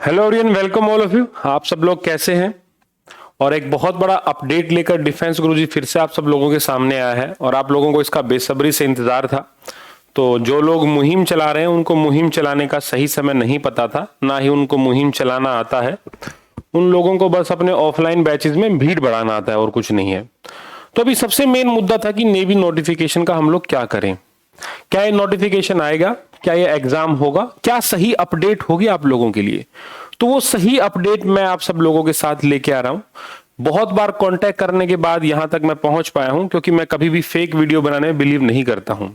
Hello everyone, welcome all of you. आप सब लोग कैसे हैं? और एक बहुत बड़ा अपडेट लेकर डिफेंस गुरुजी फिर से आप सब लोगों के सामने आया है और आप लोगों को इसका बेसब्री से इंतजार था। तो जो लोग मुहिम चला रहे हैं उनको मुहिम चलाने का सही समय नहीं पता था, ना ही उनको मुहिम चलाना आता है। उन लोगों को बस अपने ऑफलाइन बैचेज में भीड़ बढ़ाना आता है और कुछ नहीं है। तो अभी सबसे मेन मुद्दा था कि नेवी नोटिफिकेशन का हम लोग क्या करें। क्या ये नोटिफिकेशन आएगा? क्या ये एग्जाम होगा? क्या सही अपडेट होगी आप लोगों के लिए? तो वो सही अपडेट मैं आप सब लोगों के साथ लेके आ रहा हूं। बहुत बार कांटेक्ट करने के बाद यहां तक मैं पहुंच पाया हूं, क्योंकि मैं कभी भी फेक वीडियो बनाने में बिलीव नहीं करता हूं।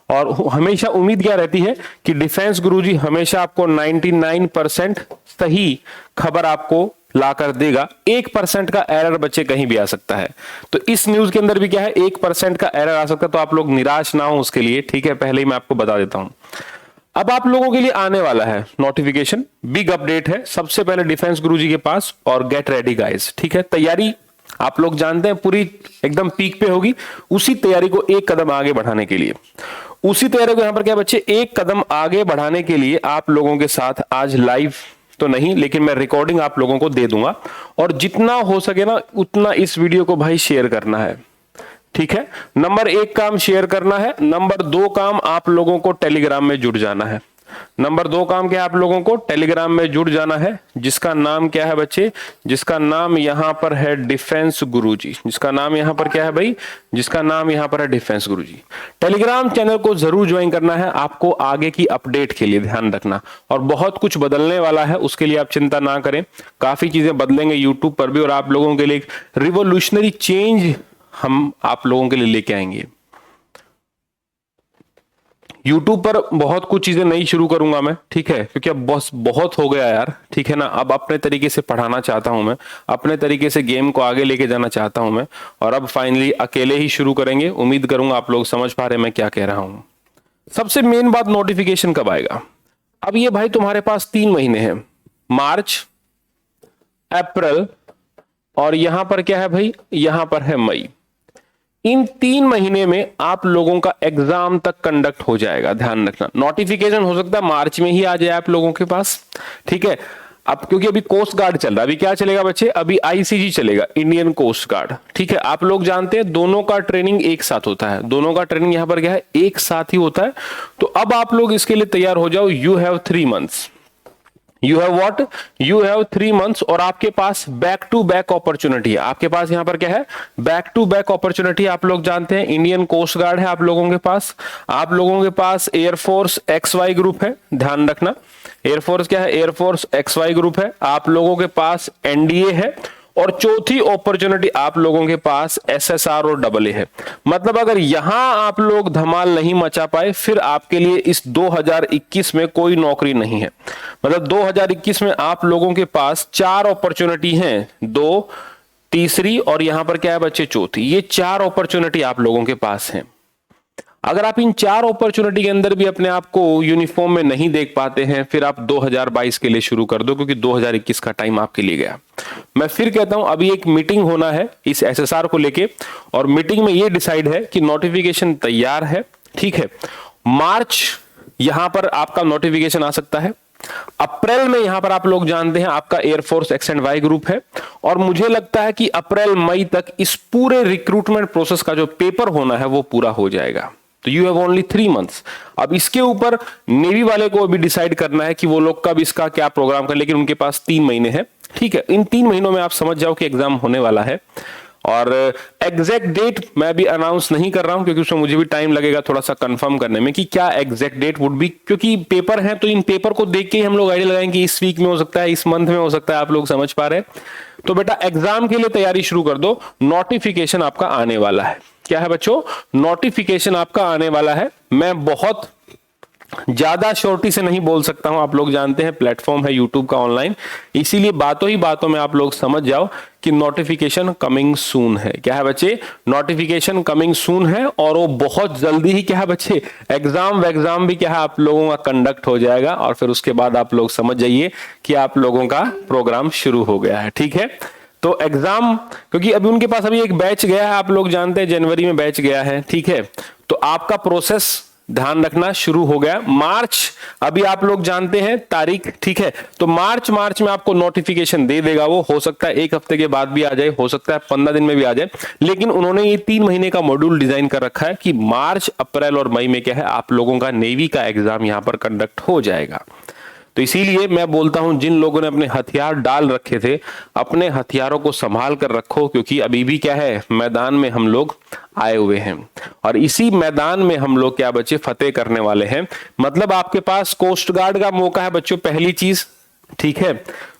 और हमेशा उम्मीद क्या रहती है कि डिफेंस गुरुजी हमेशा आपको 99% सही खबर आपको लाकर देगा। 1% का एरर बच्चे कहीं भी आ सकता है। तो इस न्यूज के अंदर भी क्या है, 1% का एरर आ सकता है। तो आप लोग निराश ना हो उसके लिए, ठीक है? पहले ही मैं आपको बता देता हूं। अब आप लोगों के लिए आने वाला है नोटिफिकेशन, बिग अपडेट है सबसे पहले डिफेंस गुरुजी के पास। और गेट रेडी गाइस, ठीक है? तैयारी आप लोग जानते हैं पूरी एकदम पीक पे होगी। उसी तैयारी को एक कदम आगे बढ़ाने के लिए, उसी तैयारी को यहां पर क्या बच्चे, एक कदम आगे बढ़ाने के लिए आप लोगों के साथ आज लाइव तो नहीं, लेकिन मैं रिकॉर्डिंग आप लोगों को दे दूंगा। और जितना हो सके ना उतना इस वीडियो को भाई शेयर करना है, ठीक है? नंबर 1 काम शेयर करना है। नंबर 2 काम आप लोगों को टेलीग्राम में जुड़ जाना है। नंबर 2 काम क्या है, आप लोगों को टेलीग्राम में जुड़ जाना है, जिसका नाम क्या है बच्चे, जिसका नाम यहां पर है डिफेंस गुरुजी। जिसका नाम यहां पर क्या है भाई, जिसका नाम यहां पर है डिफेंस गुरुजी। टेलीग्राम चैनल को जरूर ज्वाइन करना है आपको, आगे की अपडेट के लिए ध्यान रखना। और बहुत कुछ बदलने वाला है, उसके लिए आप चिंता ना करें। काफी चीजें बदलेंगे यूट्यूब पर भी, और आप लोगों के लिए एक रिवोल्यूशनरी चेंज हम आप लोगों के लिए लेके आएंगे। YouTube पर बहुत कुछ चीजें नई शुरू करूंगा मैं, ठीक है? क्योंकि अब बस बहुत हो गया यार, ठीक है ना? अब अपने तरीके से पढ़ाना चाहता हूं मैं, अपने तरीके से गेम को आगे लेके जाना चाहता हूं मैं। और अब फाइनली अकेले ही शुरू करेंगे। उम्मीद करूंगा आप लोग समझ पा रहे हैं मैं क्या कह रहा हूं। सबसे मेन बात, नोटिफिकेशन कब आएगा? अब ये भाई तुम्हारे पास 3 महीने हैं, मार्च, अप्रैल और यहां पर क्या है भाई, यहां पर है मई। इन 3 महीने में आप लोगों का एग्जाम तक कंडक्ट हो जाएगा। ध्यान रखना, नोटिफिकेशन हो सकता है मार्च में ही आ जाए आप लोगों के पास, ठीक है? अब क्योंकि अभी कोस्ट गार्ड चल रहा है, अभी क्या चलेगा बच्चे, अभी आईसीजी चलेगा, इंडियन कोस्ट गार्ड, ठीक है? आप लोग जानते हैं दोनों का ट्रेनिंग एक साथ होता है, दोनों का ट्रेनिंग यहां पर क्या है, एक साथ ही होता है। तो अब आप लोग इसके लिए तैयार हो जाओ। You have 3 months, you have what, you have 3 months. और आपके पास बैक टू बैक अपॉर्चुनिटी है। आपके पास यहां पर क्या है, बैक टू बैक अपॉर्चुनिटी। आप लोग जानते हैं इंडियन कोस्ट गार्ड है आप लोगों के पास, आप लोगों के पास एयरफोर्स XY ग्रुप है। ध्यान रखना, एयरफोर्स क्या है, एयरफोर्स XY ग्रुप है। आप लोगों के पास एनडीए है। और चौथी अपॉर्चुनिटी आप लोगों के पास SSR और AA है। मतलब अगर यहां आप लोग धमाल नहीं मचा पाए, फिर आपके लिए इस 2021 में कोई नौकरी नहीं है। मतलब 2021 में आप लोगों के पास 4 अपॉर्चुनिटी हैं, 2, तीसरी और यहां पर क्या है बच्चे, चौथी। ये 4 अपॉर्चुनिटी आप लोगों के पास हैं। अगर आप इन 4 अपॉर्चुनिटी के अंदर भी अपने आप को यूनिफॉर्म में नहीं देख पाते हैं, फिर आप 2022 के लिए शुरू कर दो, क्योंकि 2021 का टाइम आपके लिए गया। मैं फिर कहता हूं, अभी एक मीटिंग होना है इस SSR को लेके, और मीटिंग में यह डिसाइड है कि नोटिफिकेशन तैयार है, ठीक है? मार्च यहां पर आपका नोटिफिकेशन आ सकता है। अप्रैल में यहां पर आप लोग जानते हैं आपका एयरफोर्स X&Y ग्रुप है। और मुझे लगता है कि अप्रैल मई तक इस पूरे रिक्रूटमेंट प्रोसेस का जो पेपर होना है वो पूरा हो जाएगा। तो यू हैव ओनली 3 मंथ्स। अब इसके ऊपर नेवी वाले को अभी डिसाइड करना है कि वो लोग कब इसका क्या प्रोग्राम कर, लेकिन उनके पास 3 महीने हैं, ठीक है? इन 3 महीनों में आप समझ जाओ कि एग्जाम होने वाला है। और एग्जैक्ट डेट मैं भी अनाउंस नहीं कर रहा हूं, क्योंकि उसमें मुझे भी टाइम लगेगा थोड़ा सा कंफर्म करने में कि क्या एग्जैक्ट डेट वुड बी, क्योंकि पेपर है तो इन पेपर को देख के ही हम लोग आइडिया लगाएंगे इस वीक में हो सकता है, इस मंथ में हो सकता है। आप लोग समझ पा रहे हैं? तो बेटा एग्जाम के लिए तैयारी शुरू कर दो। नोटिफिकेशन आपका आने वाला है। क्या है बच्चों, नोटिफिकेशन आपका आने वाला है। मैं बहुत ज्यादा शॉर्टी से नहीं बोल सकता हूं, आप लोग जानते हैं प्लेटफॉर्म है यूट्यूब का ऑनलाइन, इसीलिए बातों ही बातों में आप लोग समझ जाओ कि नोटिफिकेशन कमिंग सून है। क्या है बच्चे, नोटिफिकेशन कमिंग सून है। और वो बहुत जल्दी ही क्या है बच्चे, एग्जाम भी क्या है आप लोगों का कंडक्ट हो जाएगा। और फिर उसके बाद आप लोग समझ जाइए कि आप लोगों का प्रोग्राम शुरू हो गया है, ठीक है? तो एग्जाम, क्योंकि अभी उनके पास अभी एक बैच गया है, आप लोग जानते हैं जनवरी में बैच गया है, ठीक है? तो आपका प्रोसेस ध्यान रखना शुरू हो गया। मार्च अभी आप लोग जानते हैं तारीख, ठीक है, तो मार्च में आपको नोटिफिकेशन दे देगा। वो हो सकता है 1 हफ्ते के बाद भी आ जाए, हो सकता है 15 दिन में भी आ जाए, लेकिन उन्होंने ये 3 महीने का मॉड्यूल डिजाइन कर रखा है कि मार्च, अप्रैल और मई में क्या है, आप लोगों का नेवी का एग्जाम यहां पर कंडक्ट हो जाएगा। तो इसीलिए मैं बोलता हूं, जिन लोगों ने अपने हथियार डाल रखे थे, अपने हथियारों को संभाल कर रखो, क्योंकि अभी भी क्या है, मैदान में हम लोग आए हुए हैं और इसी मैदान में हम लोग क्या बच्चे फतेह करने वाले हैं। मतलब आपके पास कोस्ट गार्ड का मौका है बच्चों, पहली चीज, ठीक है।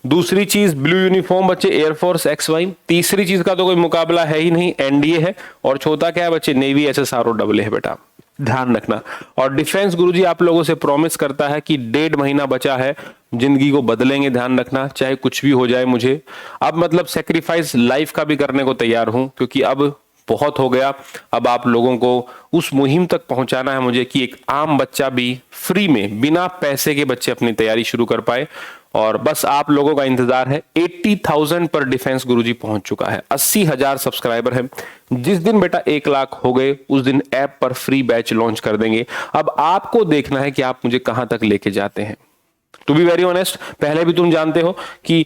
दूसरी चीज ब्लू यूनिफॉर्म बच्चे एयरफोर्स XY। तीसरी चीज का तो कोई मुकाबला है ही नहीं, NDA है। और चौथा क्या है बच्चे, नेवी SSRO है बेटा, ध्यान रखना। और डिफेंस गुरुजी आप लोगों से प्रॉमिस करता है कि 1.5 महीना बचा है, जिंदगी को बदलेंगे, ध्यान रखना, चाहे कुछ भी हो जाए मुझे। अब मतलब सेक्रीफाइस लाइफ का भी करने को तैयार हूं, क्योंकि अब बहुत हो गया। अब आप लोगों को उस मुहिम तक पहुंचाना है मुझे कि एक आम बच्चा भी फ्री में, बिना पैसे के बच्चे अपनी तैयारी शुरू कर पाए। और बस आप लोगों का इंतजार है। 80,000 पर डिफेंस गुरुजी पहुंच चुका है, 80,000 सब्सक्राइबर है। जिस दिन बेटा 1 लाख हो गए, उस दिन ऐप पर फ्री बैच लॉन्च कर देंगे। अब आपको देखना है कि आप मुझे कहां तक लेके जाते हैं। टू बी वेरी ऑनेस्ट, पहले भी तुम जानते हो कि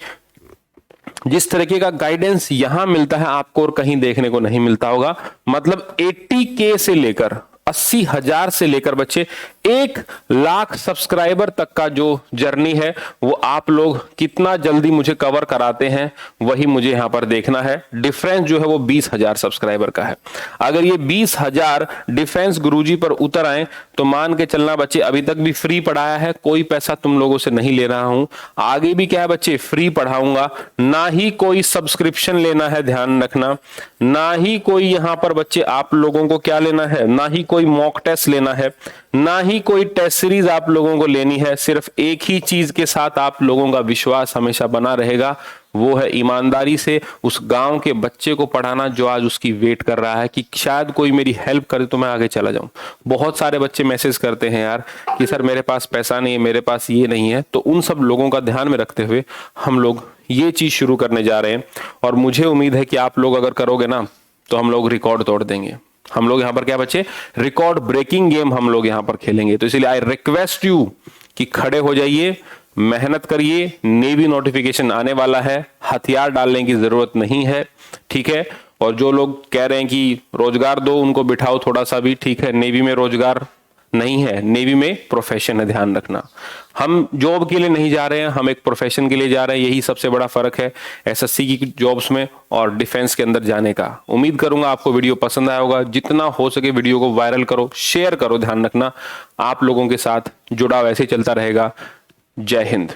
जिस तरीके का गाइडेंस यहां मिलता है आपको और कहीं देखने को नहीं मिलता होगा। मतलब 80K से लेकर 80,000 से लेकर बच्चे 1 लाख सब्सक्राइबर तक का जो जर्नी है, वो आप लोग कितना जल्दी मुझे कवर कराते हैं, वही मुझे यहां पर देखना है। डिफरेंस जो है वो 20,000 सब्सक्राइबर का है। अगर ये 20,000 डिफेंस गुरुजी पर उतर आए तो मान के चलना बच्चे, अभी तक भी फ्री पढ़ाया है, कोई पैसा तुम लोगों से नहीं ले रहा हूं। आगे भी क्या है बच्चे, फ्री पढ़ाऊंगा, ना ही कोई सब्सक्रिप्शन लेना है, ध्यान रखना, ना ही कोई यहां पर बच्चे आप लोगों को क्या लेना है, ना ही कोई मॉक टेस्ट लेना है, ना ही कोई टेस्ट सीरीज आप लोगों को लेनी है। सिर्फ एक ही चीज के साथ आप लोगों का विश्वास हमेशा बना रहेगा, वो है ईमानदारी से उस गांव के बच्चे को पढ़ाना जो आज उसकी वेट कर रहा है कि शायद कोई मेरी हेल्प करे तो मैं आगे चला जाऊं। बहुत सारे बच्चे मैसेज करते हैं यार कि सर मेरे पास पैसा नहीं है, मेरे पास ये नहीं है। तो उन सब लोगों का ध्यान में रखते हुए हम लोग ये चीज शुरू करने जा रहे हैं और मुझे उम्मीद है कि आप लोग अगर करोगे ना तो हम लोग रिकॉर्ड तोड़ देंगे। हम लोग यहां पर क्या बच्चे, रिकॉर्ड ब्रेकिंग गेम हम लोग यहां पर खेलेंगे। तो इसलिए आई रिक्वेस्ट यू कि खड़े हो जाइए, मेहनत करिए, नेवी नोटिफिकेशन आने वाला है, हथियार डालने की जरूरत नहीं है, ठीक है। और जो लोग कह रहे हैं कि रोजगार दो, उनको बिठाओ थोड़ा सा भी, ठीक है। नेवी में रोजगार नहीं है, नेवी में प्रोफेशन है, ध्यान रखना। हम जॉब के लिए नहीं जा रहे हैं, हम एक प्रोफेशन के लिए जा रहे हैं। यही सबसे बड़ा फर्क है SSC की जॉब्स में और डिफेंस के अंदर जाने का। उम्मीद करूंगा आपको वीडियो पसंद आया होगा। जितना हो सके वीडियो को वायरल करो, शेयर करो, ध्यान रखना आप लोगों के साथ जुड़ाव ऐसे चलता रहेगा। जय हिंद।